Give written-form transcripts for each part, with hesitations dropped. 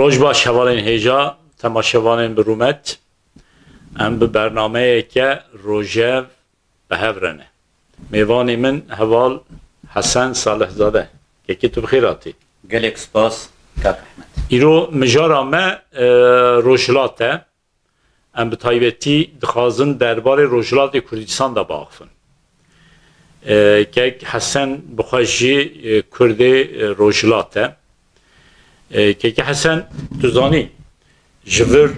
روز باش هوالین هیجا تماشاوانین برومت ام به برنامه که روژه به هفرنه میوانی من هوال حسن صالح زاده که تو بخیراتی گلک سپاس کاک احمد ایرو مجارا ما روجلاته ام به تایبتی دخوازن دربار روجلات کردستان دا باقفن که حسن بخواجی کرده روجلاته که حسن دوزانی جور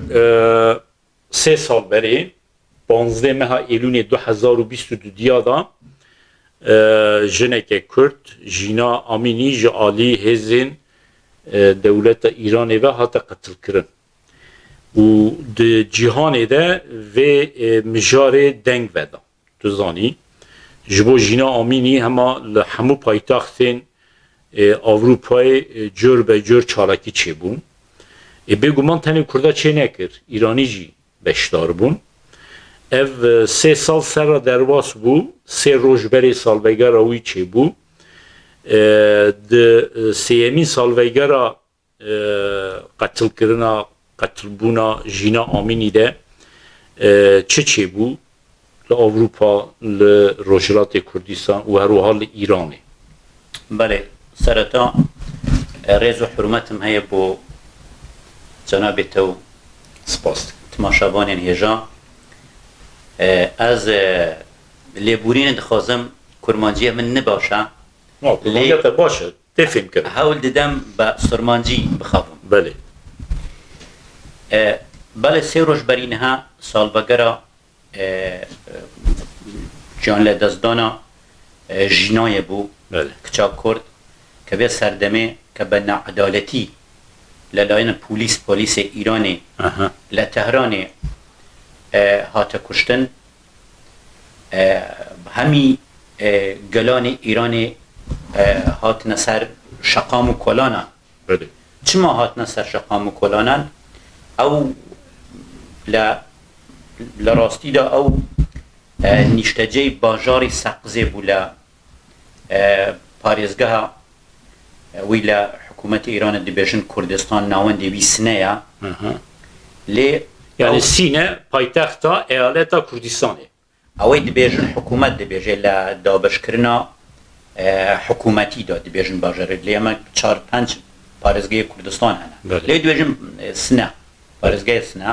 3 سال بری 15 ماه ایلون 2022 دیادا جنک کرد جینا امینی جالی هزین دولت ایران و حتی قتل کردن و د جهان ده و مجار دنگ ودا دوزانی جبو جینا امینی هما لحمو پایتاختین اروپای جور به جور چالاکی چه بون بگو من تنی کرده چه نکر ایرانی جی بشدار بون او 3 سال سر درواس بو 3 روز بری سالویگر اوی چه بو د سیمین سالویگر قتل کردن قتل بونا جینا آمینی ده چه بو لأوروپا لروجلات کردستان و هر حال ایرانه بله سرطان ريز وحرمتهم هي بو جناب تو سپاس تماشاوان هجا از لیبورین دخوازم کرمانجی من نباشه کرمانجی تا باشه تفهم کرد حاول دیدم با سرمانجی بخوابم بله بله 3 روز برینها سال بگرا جان لدزدانا جنای بو بله کچا کرد که به سردمه که به نعدالتی للاین پلیس ایرانی لتهران هات کشتن همی گلان ایرانی هات نصر شقام و کلانا بله چما هات نصر شقام و کلانا او لراستی دا او نیشتجه باجار سقزه بولا پارێزگەها وی لە حکوومەتی ئێرانە دەبێژن کوردستان ناوەندی وی سنەیە لێ یعنی سینە پایتەختە ئێیالەتە کوردستانێ ئەوەی دەبێژن حکوومەت دەبێژێ لە دابەشکردنا حکوومەتیدا دەبێژن باژەرێت لێ ئەمە 4-5 پارێزگای کوردستان هەنە لێ دەبێژن سنە پارێزگای سنە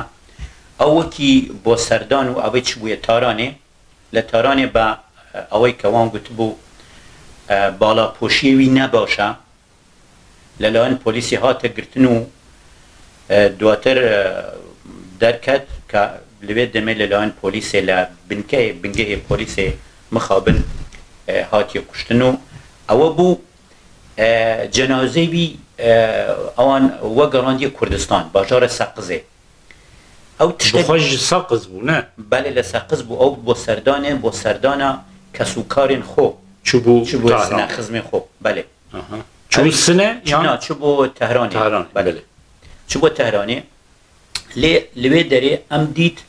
ئەو وەکی بۆ سەردان و ئەوەی چ بووە تارانێ لە تارانێ بە ئەوەی کەوان گوتبوو بالا پوشیوی نباشه للاین پلیسی هات گرتن و دواتر درکت که لوید دمه للاین پلیسی بنگه پلیسی مخابن هاتی کشتن و او بو جنازه بی اوان وگراندی کردستان باجار سقزه او بخواج سقز بو نه بله لسقز بو او بو سردانه کسوکارین خو چوبو سنه خزم خوب بله چوبو سنه یا چوبو تهرانی بله چوبو تهرانی لیوی داری ام دید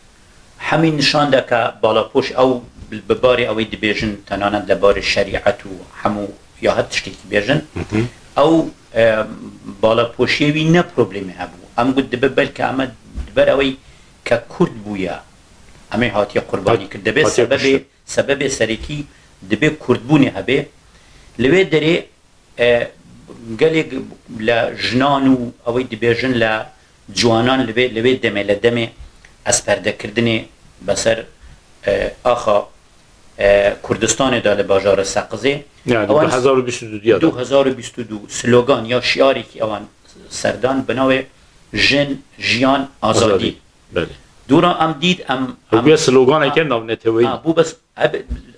همین نشان ده که بالا پوش او بباری اوی دی بیجن تنانند لبار شریعت و همو یا حد تشتیکی بیجن او بالا پوشیوی نه پروبلیمی هبو ام گود دبه بلکه اما دبر اوی که کرد بویا امی هاتی قربانی کرد دبه سبب سریکی دبی کردبونی هبه لوی داری گلیگ لجنانو اوی دبیجن لجوانان لوی دمه لدمه از پرده کردنی بسر آخا کردستان دال باجار سقزه یعنی 2022 دیاد 2022 سلوگان یا شعاری که اوان سردان بناوه جن جیان آزادی بله دورا ام دید ام بو سلوگان که نام نتوی بو بس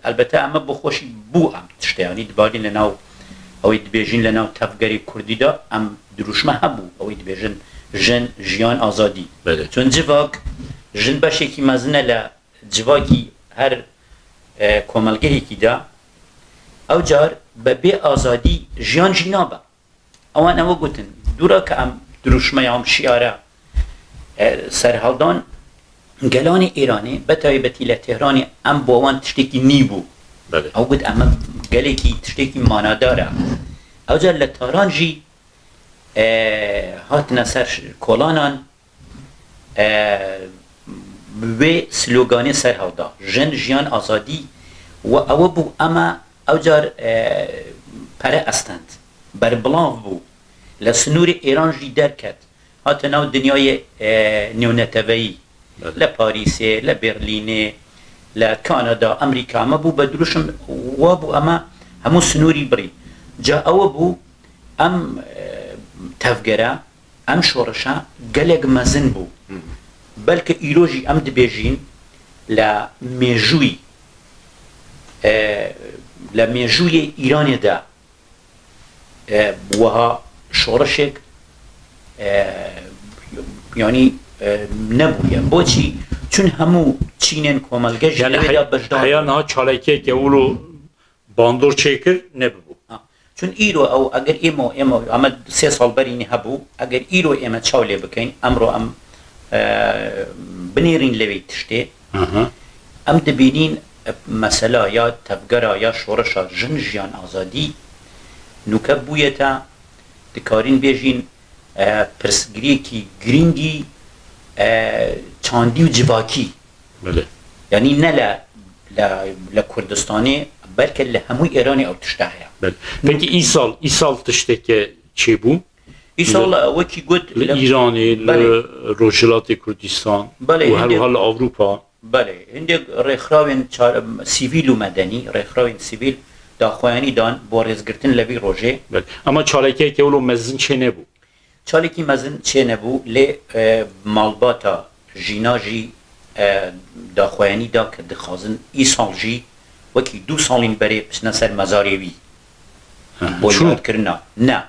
البته اما بخوشی بو ام تشته یعنی دبالین لناو اوی دبیجین لناو تفگری کردی دا ام دروشمه هبو اوی دبیجین جن جیان آزادی بله چون جواک جن باشه که مزنه لجواکی هر کوملگهی که دا او جار ببی آزادی جیان جنابه اوان او گوتن دورا که ام دروشمه ام شیاره سرحالدان گلان ایرانی بتایبتی لتهرانی ام باوان تشتکی نیبو بله او گود اما گلی کی تشتکی مانا داره او جا لتهران جی هاتنا سر کلانان و سلوگانی سر هاودا جن جیان آزادی و او بو اما او جار پره استند بر بلان بو لسنور ایران جی درکت هاتنا دنیای نیونتوی لپاریسه لبرلینه لكندا امريكا ما بو بدروشم وابو اما همو سنوري بري جا او بو ام تفجرا ام شورشا قلق مزن بو بلك ايروجي ام دبيجين لا ميجوي لا ميجوي ايراني دا وها شورشك يعني نبويا بوشي چون همو چینن کوملگه یعنی حیانها چالکیه که اولو باندور چکر نببو چون ایرو او اگر ایمو اما 3 سال برینی هبو اگر ایرو ایمه چاوله بکن امرو ام بنیرین لوی تشتی ام دبینین مثلا یا تفگرا یا شورشا جن جیان آزادی نوکبویتا دکارین بیجین پرسگری کی گرینگی چاندی و جواکی بله یعنی نه لکردستانی بلکه لهمو ایرانی او تشتهیا بله پeki ای سال تشته که چی بو؟ ای سال وکی گود ایرانی لروجلات کردستان بله و هر حال اروپا بله هنده ریخراوین سیویل و مدنی ریخراوین سیویل داخوانی دان بارزگرتن لبی روژه بله اما چالکیه که اولو مزن چه نبو؟ چالکی مزن چه نبو لی مالباتا جیناجی داخوانی دا که دخوازن ای سال جی وکی 2 سالین بره پسنا سر مزاریوی بویاد کرنا نه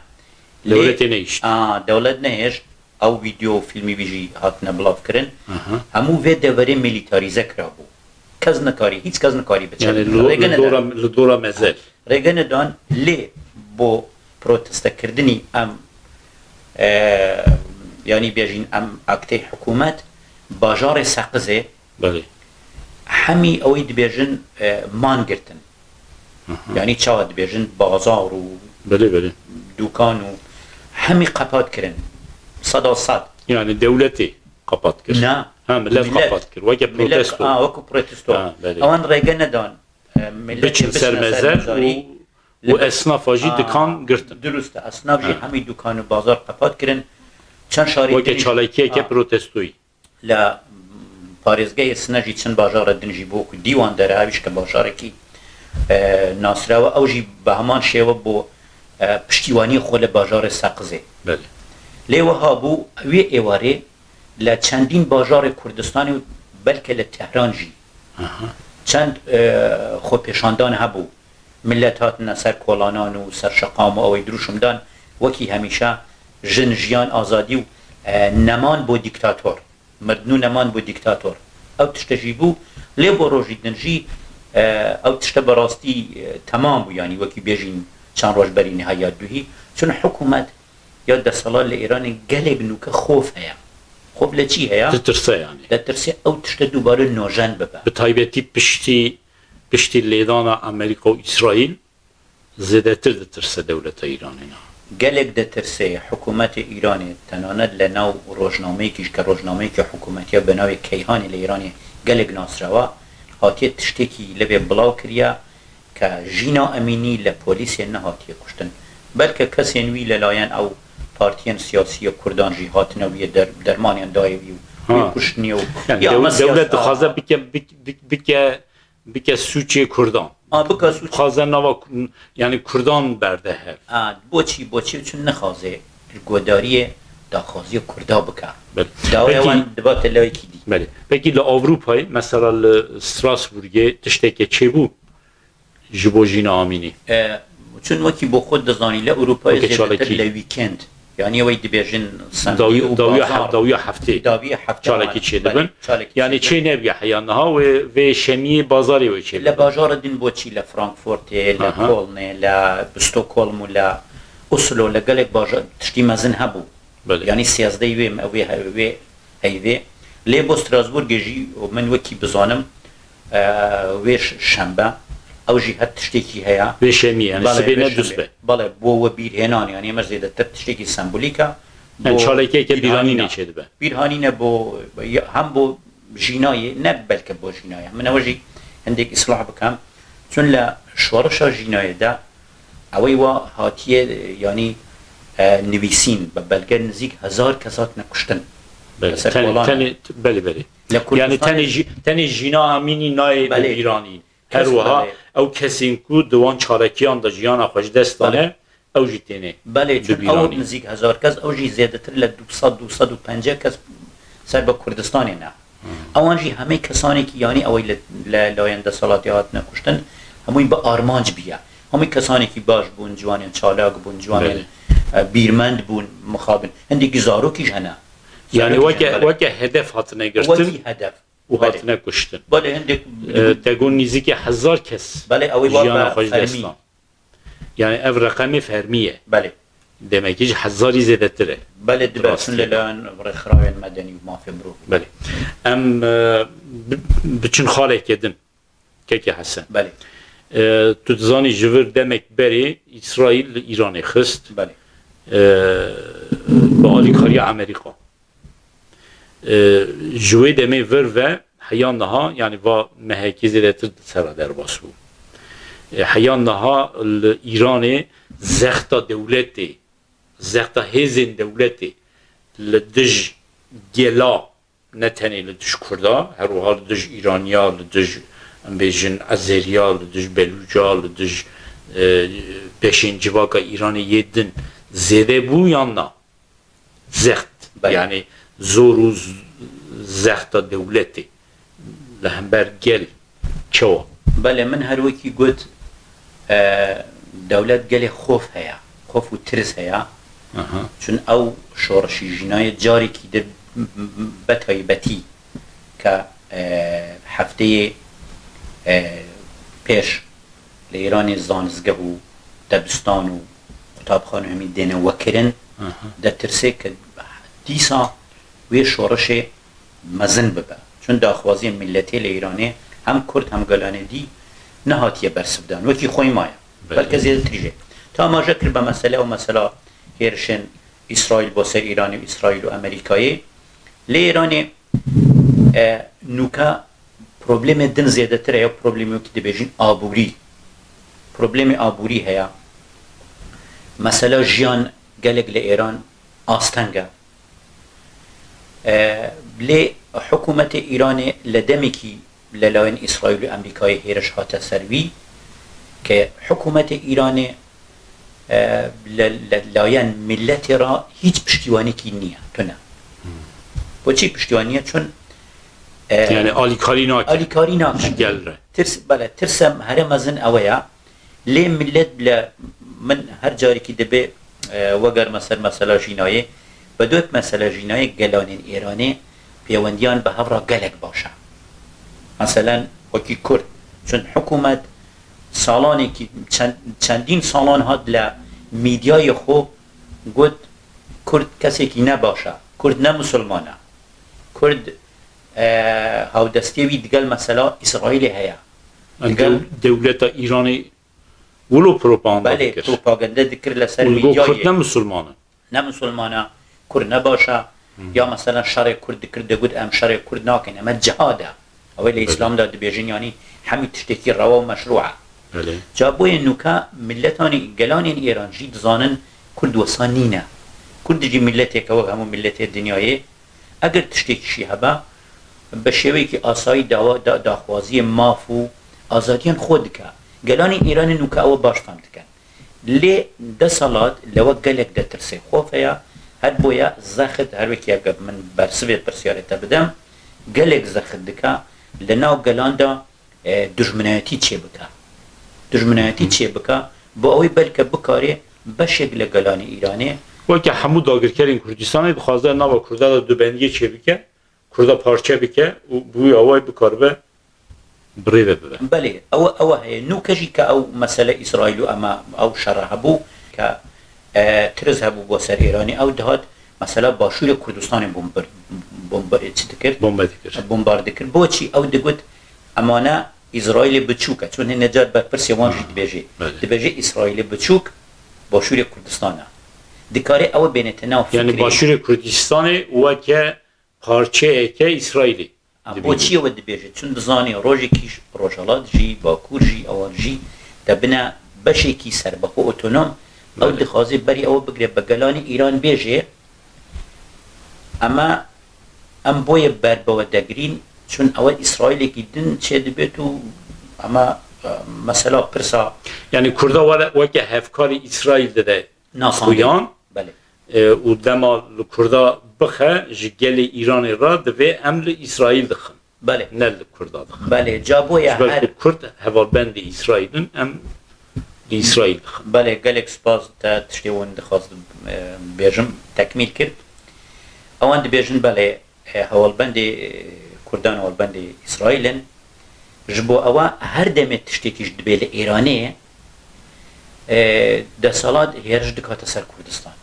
دولت نیشت دولت نیشت او ویدیو فیلمی بیجی هاتنا بلاف کرن همو وی دوره میلیتاریزه کرا بو کز نکاری هیچ کز نکاری بچه یعنی لدورا مزل ریگن دان لی بو پروتسته کردنی ام یعنی بیجین ام اکته حکومت باجار سقزه بله همی اوید بیجن مان گرتن یعنی چاود بیجن بازار و بله دوکان و همی قپات کرن 100% یعنی دولتی قپات کرد نه ملت قپات کرد وگه پروتستو وگه پروتستو اوان ریگن ندان بچن سرمزل و اسناف آجی دکان گرتن درسته اسناف جی همی دوکان و بازار قپات کرن چند شاری وگه چالکیه که پروتستوی لا پارێزگای سنەژی چەند باژارە دنجی بۆ و دیوان دەراویش کە باژارێکی ناسراوە ئەوژی بە هەمان شێوە بۆ پشتیوانی خۆ لە باژارە سەقزێ لێوە هابوو وێ ئێوارێ لە چەندین باژارێ کوردستانی و بەلکە لە تەهرانژی چەند خۆپێشاندان هەبوو ملت هاتنە سەر کۆڵانان و سەر شەقام و ئەوەی دروشمدان وەکی هەمیشە ژن ژیان ئازادی و نەمان بۆ دیکتاتۆر مردنو نمان بو دیکتاتور او تشتجی بو لی بو روژی دنجی او تشت براستی تمام بو یعنی وکی بیجین چند روش بری نهایت دوهی چون حکومت یا دستالال ایران گلگ نوکه خوف هیا خوف لچی هیا؟ دترسه یعنی دترسه او تشت دوباره نوژن ببه به طایبتی پشتی لیدان امریکا و اسرائیل زیده تر دترسه دولت ایران اینا گلگ دترسه حکومت ایران تناند لناو روزنامه‌ای که روزنامه‌ای که حکومتی به نام کیهان ایرانی گلگ ناسروا هاتی تشتکی لب بلاو کریا که جینا امینی لپلیس نه هاتی کشتن بلکه کسی نوی للاین او پارتیان سیاسی کردان جی هات نوی درمانیان دایوی و کشتنی و دولت خواسته بکه سوچه کردان خوازه نوا یعنی کردان برده هر بوچی چون نخوازه گوداری داخوازی کردا بکن داوی وان دبات لوی کی دی بله پکی لأوروپای مثلا لستراسبورگ تشتکه چه بو جبو جینا آمینی چون وکی با خود دزانی لأوروپای زیادتر لویکند یعنی وی دبیجن سندی و بازار داوی هفته چالکی چه دبن یعنی چه نبگه حیانها و شمی بازاری و چه لبازار دین بوچی لفرانکفورت لکولن لستوکولم لأسلو لگلک بازار تشتی مزن هبو یعنی 13 ویم اوی هیوی لی بو استراسبورگ جی من وکی بزانم ویش شنبه او جهت تشتكي هيا بشمي يعني سبينا دوسبه بله بو بير هنان يعني مش زيادة تشتكي سمبوليكا ان شاء الله كي بيراني نشد به بيرهانينا بو هم بو جناية نبل كبو جناية من وجه عندك إصلاح بكم چون لا شورشا جناية دا اويوا هاتيه يعني نویسین و بلکه نزدیک 1000 کسات نکشتن. بله یعنی تنی جینا همینی نای ایرانی هر وها او کسین کو دوان چارکیان دا جیان خوش دستانه او جیتینه بله چون او نزدیک 1000 کس او جی زیاده تر ل 250 کس سر با کردستانی نه اوانجی همه کسانی که یعنی اوی لاینده صلاتیات نکشتن هموی با آرمانج بیا همه کسانی که باش بون جوانین چالاک بون جوانین بیرمند بون مخابن هندی گزارو کیش هنه یعنی وکه هدف هاتنه گرتن وکی هدف و هاتنه کشتن بله هندی تگون نزدیک 1000 کس بله اوی جیان خوش دستان یعنی او رقم فرمیه بله دمکیش 1000 زیاده تره بله دباسن للان خراوین مدنی و مافی برو بله ام بچن خاله کدن که حسن بله تو دزانی جور دمک بری اسرائیل ایران خست بله با آلیکاری امریکا جوی دمی ور و حیان نها یعنی با مهکی زیدتر سرا در باس بود حیان نها ایران زختا دولتی زختا هزین دولتی لدج گلا نتنی لدج کردا هر و حال لدج ایرانیا لدج بیشن ازریا لدج بلوچا لدج پیشین جواکا ایران یدن زده بو یا نه زخت یعنی زور و زخت دولتی لهمبر گل چوا بله من هر وکی گوت دولت گل خوف هیا خوف و ترس هیا چون او شورشی جنای جاری کی در بتای بتی که هفته پیش لإيران زانزگه و دبستان و کتابخانه همی دینه وکرن در ترسه که دیسا وی شورش مزن ببه چون داخوازی ملتی لإيرانه هم کرد هم گلانه دی نهاتیه برسبدان وکی خوی مایه بلکه زیده تریجه تا ما جکر به مسئله و مسئله هیرشن اسرائیل با سر ایرانی و اسرائیل و امریکایی لإيرانه نوکا پروبلم دن زیاده تره یا پروبلمی که دبیجین آبوری پروبلم آبوری هیا مثلا جیان گلگ لإيران آستنگه لی حکومت ایران لدمی که للاین اسرائیل و امریکای هیرش هاته سروی که حکومت ایران للاین ملت را هیچ پشتیوانی کی نیه تو نه با چی پشتیوانیه چون یعنی آلیکاری ناکن ترس بله ترسم هر مزن اویا لی ملت بلا من هر جاری که دبه وگر مثلا جینایه بدوت مثلا جینایه گلانین ایرانی پیوندیان به هفرا گلک باشه مثلا وکی کرد چون حکومت سالانی که چندین سالان هاد لمیدیای خوب گود کرد کسی که نباشه کرد نه مسلمانه کرد هاودستیوی دیگل مثلا اسرائیل هیا دولت ایرانی ولو پروپاگاندا بله پروپاگاندا دکر لسر میدیای کرد نه مسلمانه کرد نباشه یا مثلا شرع کرد دکر دگود ام شرع کرد ناکن اما جهاده اولی اسلام داد بیجین یعنی همین تشتکی روا و مشروعه جابوی نوکا ملتانی گلانین ایران جید زانن کرد وسانینه کرد جی ملتی که و همون ملتی دنیای اگر تشتکی شیهبه به شوی که آسایی داخوازی مافو آزادیان خود که گلانین ایران نوکا او باش فهمت کن لی ده سالات لو گلک ده ترسی خوفه یا هر بویا زخد هر وکی اگر من برسویت پرسیارتا بدم گلک زخد دکا لناو گلان دا دجمنایتی چه بکا با اوی بلکه بکاری بشکل گلان ایرانی وکی همو داگرکرین کردستانی بخوازده نوا کرده دا دوبندیه چه بکه کرده پارچه بکه و بوی اوی بکار به بریده بده بله او هی نو کجی که او مسئله اسرائیل اما او شرح بو که ترز هبو با سر ایرانی او دهات مثلا باشور کردستان بمبارد کرد با چی او دگود امانه اسرائیل بچوکه چون نجات بر پرسیوان جی دبیجی اسرائیل بچوک باشور کردستانه دکاری او بینتنا فکری یعنی باشور کردستان و که پارچه که اسرائیلی بو چی و دبیجی چون بزانی روزی کیش روزالات جی باکور جی اوار جی دبنا بشی کی سر بخو اتونوم او دخوازی بری او بگره بگلانی ایران بیجه اما ام بوی بر با دگرین چون اول اسرائیل کی دن چه دبیتو اما مثلا پرسا یعنی کردا و که هفکار اسرائیل ده خویان بله و دما کردا بخه جگل ایران را دوی عمل اسرائیل دخن بله نه کردا دخن بله جابوی هر کرد هوالبند اسرائیلن ام اسرائیل دخن بله گلک سپاس تا تشتیون دخواست بیجم تکمیل کرد اوان دبیجن بله هوالبند کردان هوالبند اسرائیلن جبو اوا هر دمت تشتیکیش دبیل ایرانیه ده سالات هیرج دکات سر کردستان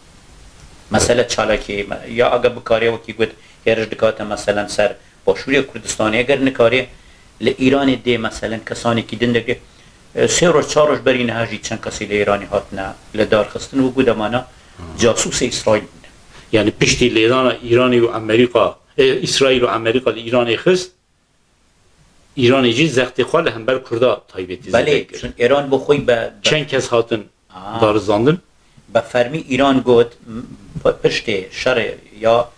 مثلا چالاکی یا اگه بکاری وکی گود هیرج دکات مثلا سر باشوری کردستانی اگر نکاری لإیران ده مثلا کسانی که دنده سه روز چهار روز برین هاجی چند کسی لإیرانی هاتنا لدار خستن و گود امانا جاسوس اسرائیل بوده یعنی پشتی لیدان ایرانی و امریکا اسرائیل و امریکا لإیرانی خست ایران جی زخت خال هم بر کردا تایبتی بله چون ایران بخوی به چند کس هاتن دارزاندن به فرمی ایران گفت پشت شر یا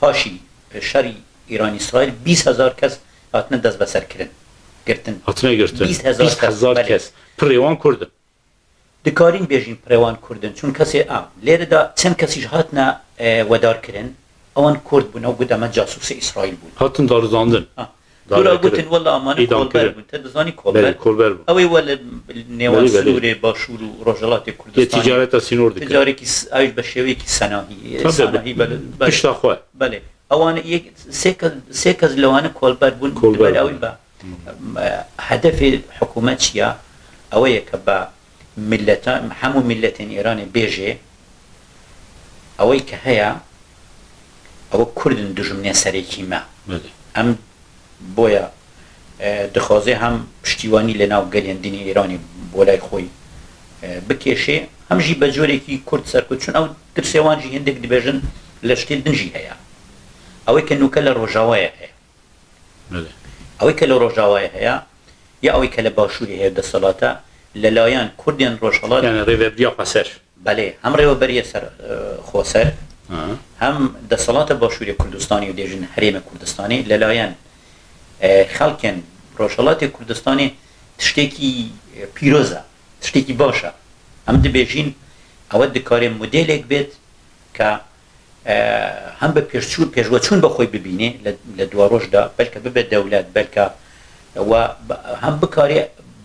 پاشی شر ایران اسرائیل 20,000 کس هاتن دست بسر کردن هاتنه گرتن 20,000 کس پریوان کردن دکارین بیجین پریوان کردن چون کسی لیره دا چند کسی هاتنا ودار کردن اوان کرد بونه و گود اما جاسوس اسرائیل بود هاتن دارزاندن دورا قلتن والله امانه کولبر بود تدزانی کولبر اوی ول نیوان سلوره باشور و رجالات کردستانی تجارت سینور دکر تجاری کی ایش بشوی کی سناهی بله پشتا خواه بله اوان یک سکز لوانه کولبر بود بله اوی با هدف حکومت چیا اوی که با ملتان همو ملتین ایران بیجه اوی که هیا او کردن دجمنی سری کیما ام بویا دخوازه هم پشتیوانی لناو گلین دینی ایرانی بولای خوی بکشه هم جی بجوری کی کرد سر کد چون او درسیوان جی هندک دبیجن لشتیل دنجی هیا اوی که نوکل روژاوای هیا اوی که روژاوای هیا یا اوی که باشوری هیا دستالاتا للایان کردین روژالات یعنی ریوبریا قصر بله هم ریوبریا سر خوصر هم دستالات باشوری کردستانی و دیجن حریم کردستانی للایان خلکن روشالات کردستانی تشتکی پیروزه تشتکی باشه هم دبیجین اول دکار مدل بید که هم به پیشوچون بخوی ببینه لدواروش دا بلکه ببید دولت بلکه و هم بکاری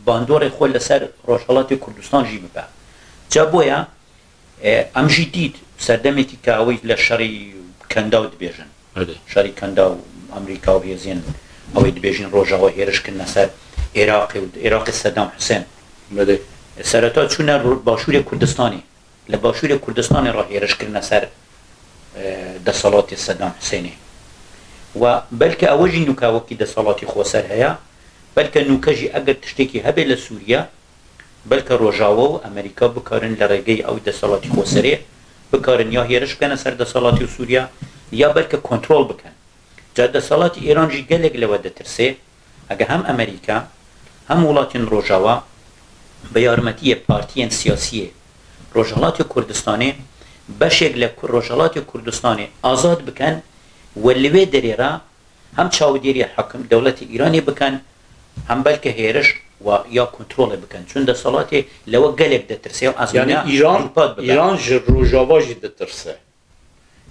باندور خود لسر روشالات کردستان جی ببه جا بویا هم جی دید سردمتی که اوی لشری کنداو دبیجن شری کنداو امریکا و هیزین اوی دبیجین روژاوا هیرش کن نسر عراق صدام حسین سرطا چونه باشور کردستانی لباشور کردستانی را هیرش کن نسر دستالات صدام حسینی و بلکه اوجی نوکا وکی دستالاتی خوصر هیا بلکه نوکا جی اگر تشتکی هبه لسوریا بلکه روژاوا و امریکا بکارن لرگی او دستالاتی خوصری بکارن یا هیرش کن نسر دستالاتی سوریا یا بلکه کنترل بکن جاده سالات ایران جی گلگ لوده ترسه اگه هم امریکا هم ولاتین روژاوا به یارمتی پارتیین سیاسی روژالات کردستانی بشکل روژالات کردستانی آزاد بکن ولوی دریرا هم چاودیری حکم دولت ایرانی بکن هم بلکه هیرش و یا کنترل بکن چون ده سالات لو گلگ ده ترسه و یعنی ایران جی روژاوا جی ده ترسه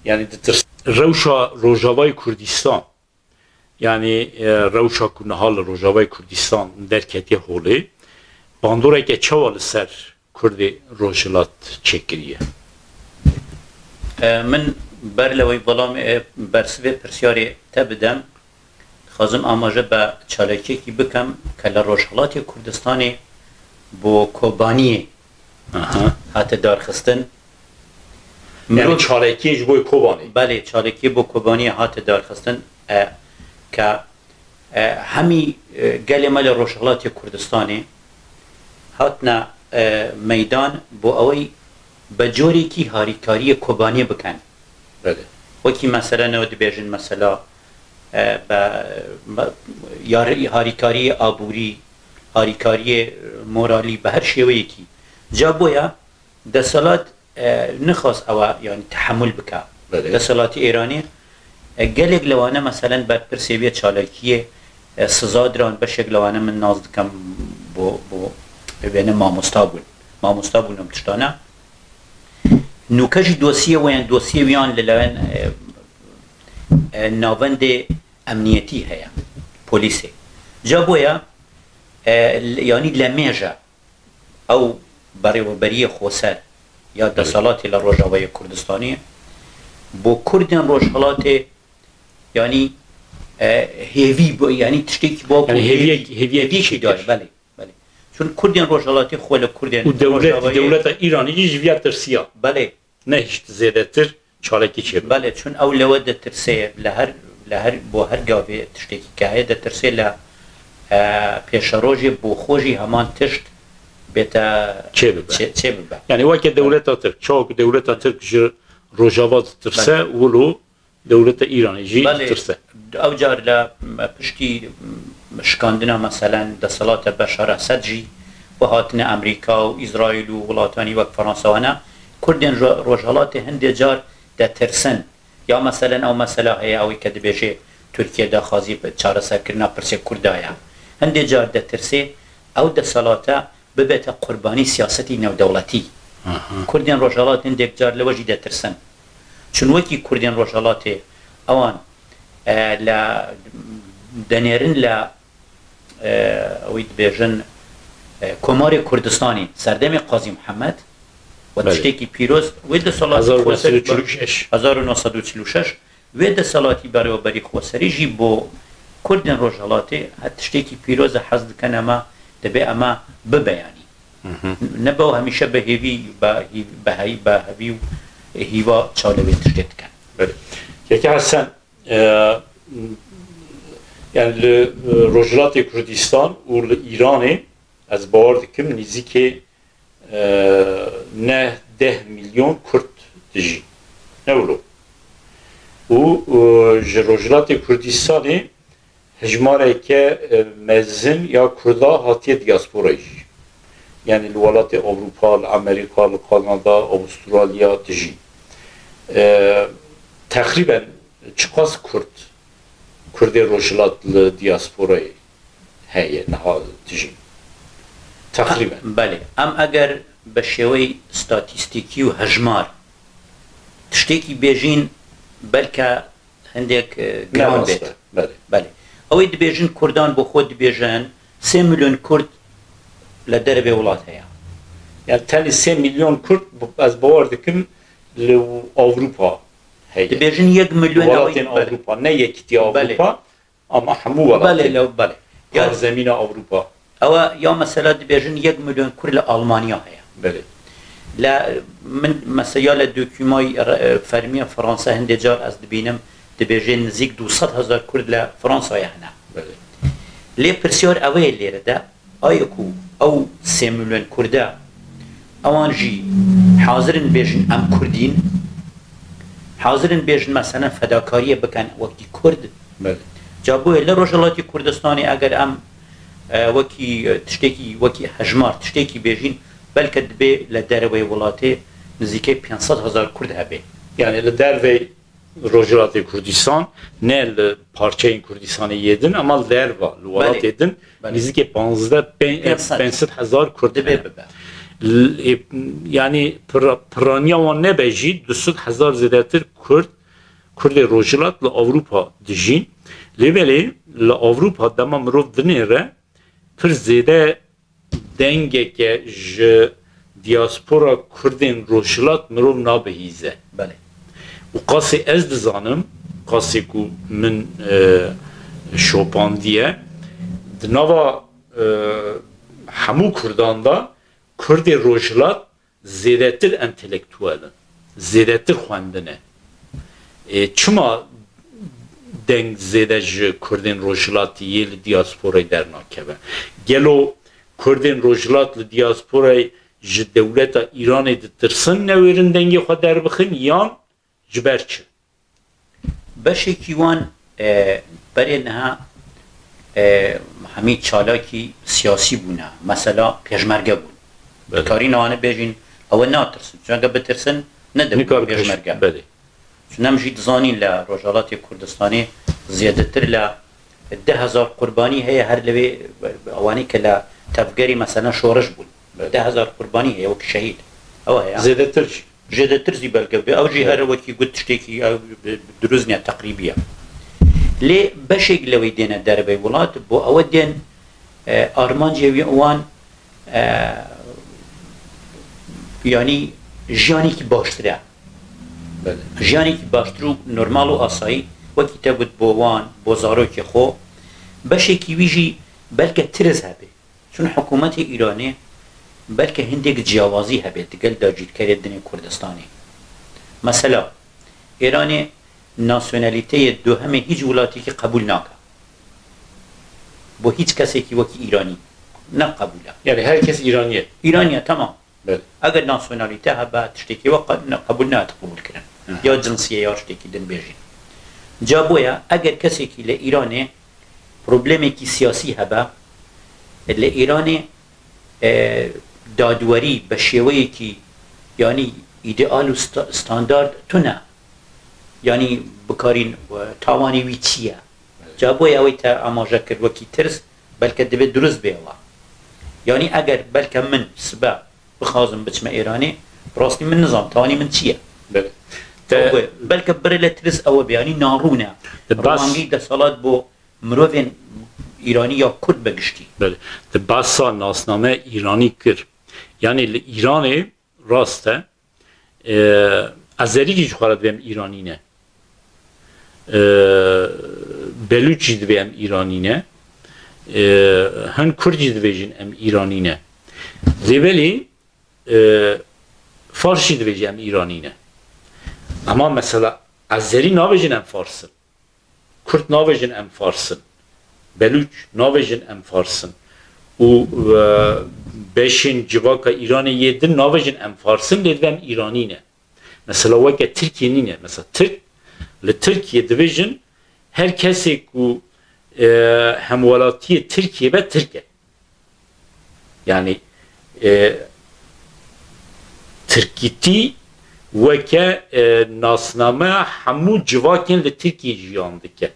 یعنی ده ترسه روشا روژاوای کردستان یعنی روشا کنهال روژاوای کردستان در کتی هوله باندوره که چوال سر کرد روژلات چکریه من برلوی بلام برسوی پرسیاری تبدم خازم آماجه با چالکی کی بکم که لروژلات کردستانی بو کوبانی حتی دارخستن یعنی چالکیش بوی کوبانی بله چالکی بو کوبانی هات دارخستن که همی گل مال روشالات کردستانی هاتنا میدان بو اوی بجوری کی هاریکاری کوبانی بکن بله وکی مثلا نود بیجن مثلا هاریکاری آبوری هاریکاری مورالی به هر شیوه کی جابویا دسالات نخواست او یعنی تحمل بکا دسالات ایرانی گلگ لوانه مثلا بر پرسیویه چالاکیه سزا دران بشک لوانه من ناز دکم بو ببینه ما مستابون امتشتانه نوکش دوسیه ویان للوان ناوند امنیتی هیا پولیسه جابویا یعنی لمیجا او بری خوصر یا دسالات لروجاوی کردستانی بو کردن روشالات یعنی هیوی یعنی تشتیک با هیوی کی داره بله چون کردن روشالاتی خول کردن و دولت ایرانی جویت ترسیا بله نه هیچ زیادتر چالکی چه بله چون اولویت ده ترسه لهر با هر گاوی تشتیکی که هی ده ترسه ل پیشروجی بو خوشی همان تشت بتا چه ببه یعنی وقت دولت ترک چاک دولت ترک روجاوات ترسه ولو دولت ایرانی جی ترسه او جار ل پشتی شکاندنا مثلا دسالات بشار اسد جی و هاتن امریکا و اسرائیل و ولاتانی و فرانسه وانا کردن روجالات هند جار ده ترسن یا مثلا او مثلا هي او کد بيجي ترکیه ده خازی چاره سرکرنا پرسه کردایا هند جار ده ترسه او ده صلاته ببت قربانی سیاستی نو دولتی کردن روجالات هند جار لوجی ده ترسن چون وکی کردن روجالات اوان لا دنيرن لا اوید بیجن کمار کردستانی سردم قاضی محمد و تشتکی پیروز وید سالاتی 1946 وید سالاتی برای خوصری جی بو کردن روجالاتی تشتکی پیروز حزد کنه ما دبی اما ببیانی نباو همیشه به هیوی به هیوی و هیوا چالوی تشتت کن یکی حسن yani Rojalat Kurdistan و ایران از باور دکم نزدیک نه 10 میلیون کرد دجی نه ولو و روجلات کردستانی هجماره که مزن یا کردا هاتیه دیاسپورایی یعنی الولات اروپا، امریکا، کانادا، استرالیا دجی تقریبا چقاس کرد روجلات دیاسپورایی هیه نها دجی تقریبا بله ام اگر به شیوه استاتیستیکی و هجمار تشتیکی بیجین بلکه هندک گران بیت بله اوید بیجین کردان با خود بیجین 3 میلیون کرد لدربه ولات هیا yani tane 3 milyon Kürt az باور دکم لو اروپا هي بیجین 1 میلیون ولاتین اروپا نه یکتی اروپا اما همو ولات بله لو بله یا زمین اروپا او یا مثلا بیجین 1 میلیون کرد لآلمانیا هیا بله لا من مثلا لدوكيماي فرمية فرنسا هندي جار از دبينم دبيجين نزيك 200,000 كرد لفرنسا يحنا ليه برسيور اوي اللي ردا ايكو او 3 مليون كردا اوان جي حاضرين بيجن ام كردين حاضرين بيجن مثلا فداكارية بكن وقت كرد جابوه لروجالاتي كردستاني اگر ام وكي تشتكي وكي هجمار تشتكي بيجين بلکه دبی لدروی ولاتی نزدیک 500,000 کرد هبه yani لدروی روجلات کردستان نه parçayın کردستان یدن ama دروا الولات یدن نزدیک 500,000 کرد هبه yani پرانیا و نبجی 200,000 زیادتر کرد روجلات لأوروپا دجین لیبلی لأوروپا دما مروف دنیره پر زیاده دنگه که دیاسپورا کردین روشلات مروم نابهیزه بله و قاسی از دزانم قاسی که من شوپاندیه دنوا همو کردان دا کرد روشلات زیادتر انتلکتوالن زیادتر خواندنه چما دنگ زیده ج کردین روجلاتی لدیاسپورای درناکبه گلو کردین روجلات لدیاسپورای ج دولت ایران دترسن نویرن دنگی خود در بخین یان جبرچه بشه کیوان برای نها همین چالاکی سیاسی بونه مثلا پیشمرگه بون کاری نوانه بیجین او ناترسن چون اگه بترسن ندم پیشمرگه بله چون نمجید زانین لروجالات کردستانی زیاده تر ل 10,000 قربانی هی هر لبی اوانی که ل تفگری مثلا شورش بون 10,000 قربانی هی وک شهید او هی زیاده ترش زیاده تر زی بلکه او جی هر وکی گوت تشتکی دروزنیا تقریبیه لی بشک لوی دینه دربی ولات بو او دین آرمان جوی اوان یعنی جانی کی باشتره جانی کی باشترو نرمال و آسایی وقتی تبود بوان بازارو که خو بشکی ویجی بلکه ترز هبه چون حکومت ایرانی بلکه هندک جوازی هبه دگل داجید کرد دنی کردستانی مثلا ایرانی ناسیونالیته دوهمه هیچ ولاتی که قبول ناکه با هیچ کسی که وکی ایرانی نه قبوله یعنی هر کس ایرانیه تمام اگر ناسیونالیته هبه تشتکی و قبول نه قبول کردن یا جنسیه یا تشتکی دن بیجین جابویا اگر کسی که لایرانه پروبلمی که سیاسی هبه لایرانه دادوری به شیوهی که یعنی ایدئال و استاندارد تو نه یعنی بکارین تاوانی وی چیه جابویا اوی تا اماجه کرد وکی ترس بلکه دبه درست بیوا یعنی اگر بلکه من سبا بخوازم بچم ایرانی راستی من نظام تاوانی من چیه بلکه برای ترس او بیانی نارونه روانگی دستالات بو مروفین ایرانی یا کرد بگشتی بله باسا ناسنامه ایرانی کرد یعنی ایرانی راسته ازری که خورد بیم ایرانی نه بلوچی دویم ایرانی نه هن کردی دویجین ام ایرانی نه زیبلی فارسی دویجین ام ایرانی نه اما مثلا ازری ناویجین ام فارسن کرد ناویجین ام فارسن بلوچ ناویجین ام فارسن و بشین جواکا ایرانی یدن ناویجین ام فارسن لیدویم ایرانی نه مثلا وقت ترکیه نینه مثلا لترکیه دویجین هر کسی که همولاتی ترکیه به ترکیه یعنی ترکیتی وکه ناسنامه همو جواکین لترکیه جیانده که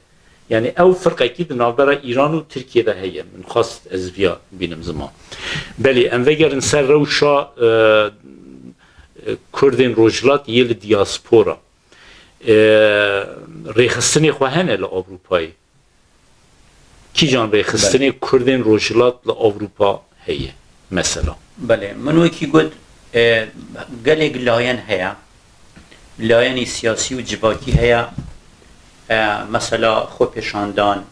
یعنی او فرق اکید نابرا ایران و ترکیه ده هیه من خواست از بیا بینم زمان بلی انوگرن سر روشا کردین روجلات یل دیاسپورا ریخستنی خواهنه لأوروپایی کی جان ریخستنی کردین روجلات لأوروپا هیه مثلا بله منو کی گود گلگ لاین هیا لاینی سیاسی و جواکی هیا مثلا خو پیشاندان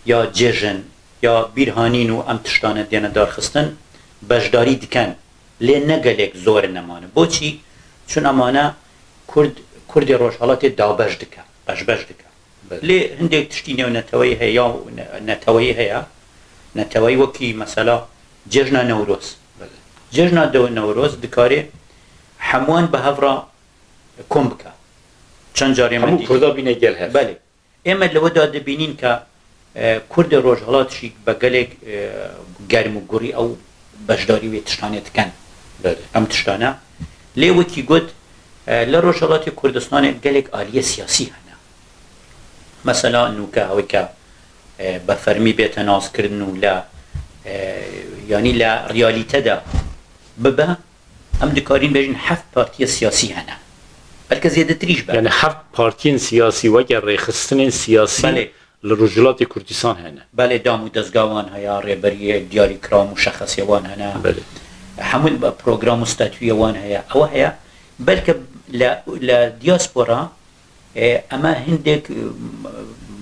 یا جژن یا بیرهانین و ام تشتانه دیانه دارخستن بجداری دکن لی نگلگ زور نمانه بو چی؟ چون امانه کرد روشالات دابش دکه بش دکه لی هندک تشتینه و نتوی هیا نتوی وکی مثلا جژن نوروز جژن نوروز دکاره هموان به هفرا کم بکه چند جاری همون کردا بینه گل هست بله اما لو داده بینین که کرد روشالات شیک به گلگ گرم و گوری او بجداری و تشتانه تکن بله ام تشتانه لی وکی گود لروشالات کردستان گلگ آلیه سیاسی هنه مثلا نوکه هوی که بفرمی بیت ناز کردنو لا یعنی لا ریالیته ده ببه ام دکارین بیجن 7 پارتی سیاسی هنه بلکه زیاده تریش بله یعنی 7 پارتین سیاسی و اگر ریخستن سیاسی بله لروجلات کردستان هنه بله دامو دزگاوان هیا ریبری دیاری کرام مشخصی وان هنه بله همون پروگرام استاتوی وان هیا او هیا بلکه لا دیاسپورا اما هندک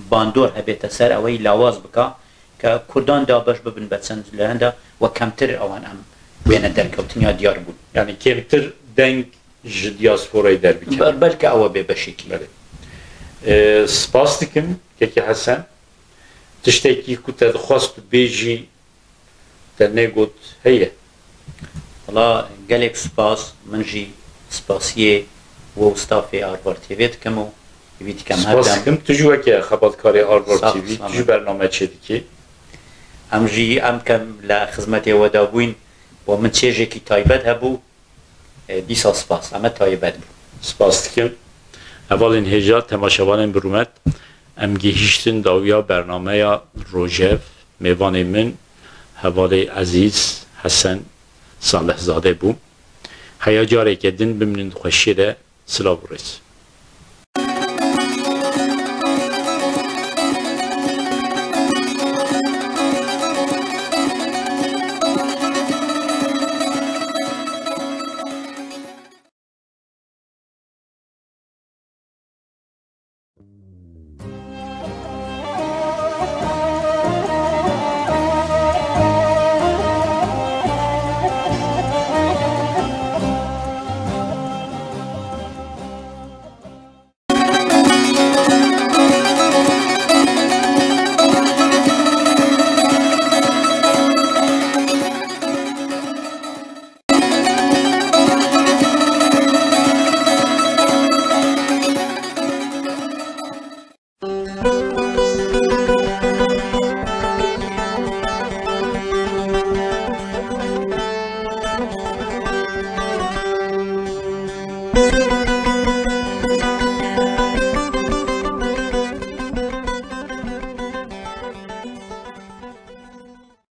باندور هبیت سر اوی لاواز بکا که کردان دابش ببن بسند لهنده و کمتر اوان ام بین درکوتنیا دیار بود یعنی کمتر دنگ دیاسپورای در بکن بلکه او به بشکل بله سپاس دکم که حسن تشتکی که تدخواست بیجی تنگوت هیه والله قالك سباس منجي سباسية وستافي آربار تيفيت كمو يبيت كم سپاس هردم دکم تجوه که خبرکاری آربار صح، تیوی صح. تجو برنامه چه دیکی ام كم لخدمتي ودابوين ومن تشيجي كي تايبت هبو ديسا سباس اما تايبت بو سپاس دکم اولین هجا تماشاوان برومت ام گهیشتن داویا برنامه روژف میوان من حوالی عزیز حسن صالح زاده بو هیا جاره که دن بمنند خوشی ده سلاو ریس